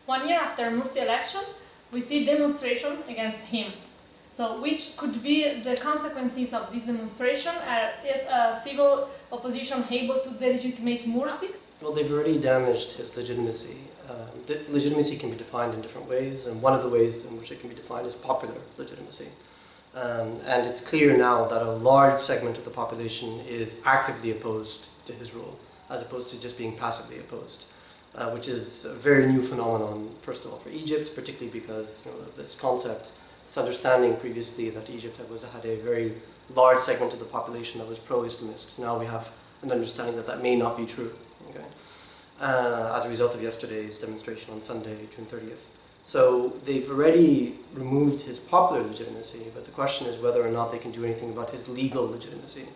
1 year after Morsi election, we see demonstration against him. So, which could be the consequences of this demonstration? Is civil opposition able to delegitimate Morsi? Well, they've already damaged his legitimacy. Legitimacy can be defined in different ways, and one of the ways in which it can be defined is popular legitimacy. And it's clear now that a large segment of the population is actively opposed to his rule, as opposed to just being passively opposed, which is a very new phenomenon, first of all, for Egypt, particularly because of this concept, this understanding previously that Egypt had a very large segment of the population that was pro-Islamist. Now we have an understanding that that may not be true, okay? As a result of yesterday's demonstration on Sunday, June 30th. So they've already removed his popular legitimacy, but the question is whether or not they can do anything about his legal legitimacy.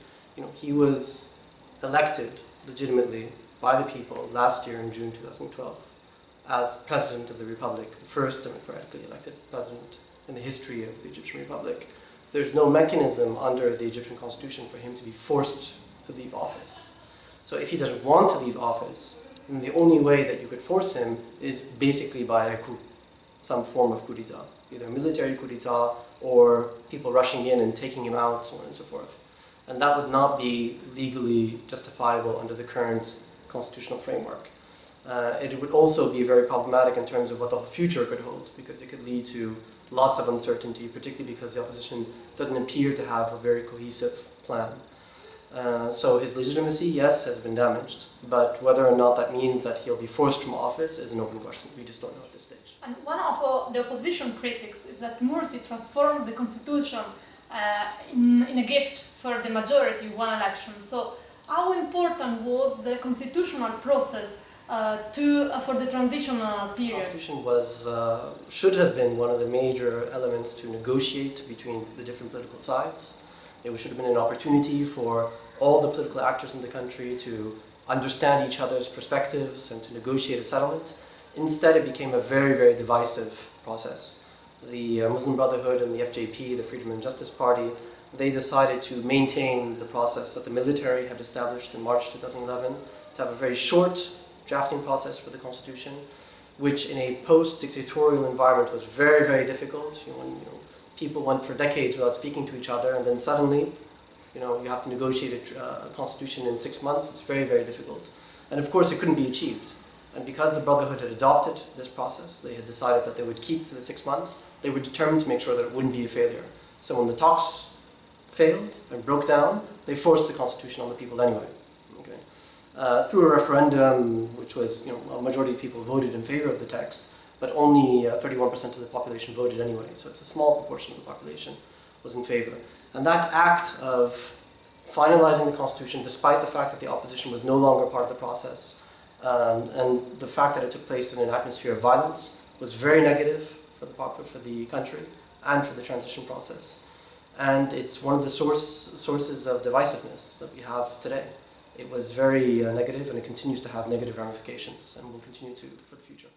He was elected legitimately by the people last year in June 2012 as President of the Republic, the first democratically elected president in the history of the Egyptian Republic. There's no mechanism under the Egyptian constitution for him to be forced to leave office. So if he doesn't want to leave office, then the only way that you could force him is basically by a coup, some form of coup d'etat, either a military coup d'etat or people rushing in and taking him out, so on and so forth. And that would not be legally justifiable under the current constitutional framework. It would also be very problematic in terms of what the future could hold, because it could lead to lots of uncertainty, particularly because the opposition doesn't appear to have a very cohesive plan. So his legitimacy, yes, has been damaged, but whether or not that means that he'll be forced from office is an open question. We just don't know at this stage. And one of the opposition critics is that Morsi transformed the constitution in a gift for the majority in one election. So how important was the constitutional process for the transitional period? The constitution should have been one of the major elements to negotiate between the different political sides. It should have been an opportunity for all the political actors in the country to understand each other's perspectives and to negotiate a settlement. Instead, it became a very, very divisive process. The Muslim Brotherhood and the FJP, the Freedom and Justice Party, they decided to maintain the process that the military had established in March 2011, to have a very short drafting process for the constitution, which in a post-dictatorial environment was very, very difficult. People went for decades without speaking to each other, and then suddenly, you have to negotiate a constitution in 6 months. It's very, very difficult. And of course, it couldn't be achieved. And because the Brotherhood had adopted this process, they had decided that they would keep to the 6 months. They were determined to make sure that it wouldn't be a failure. So when the talks failed and broke down, they forced the constitution on the people anyway. Okay? Through a referendum, which was, a majority of people voted in favor of the text, but only 31% of the population voted anyway, so it's a small proportion of the population was in favor. And that act of finalizing the constitution, despite the fact that the opposition was no longer part of the process, and the fact that it took place in an atmosphere of violence, was very negative for the country and for the transition process. And it's one of the sources of divisiveness that we have today. It was very negative, and it continues to have negative ramifications, and will continue to for the future.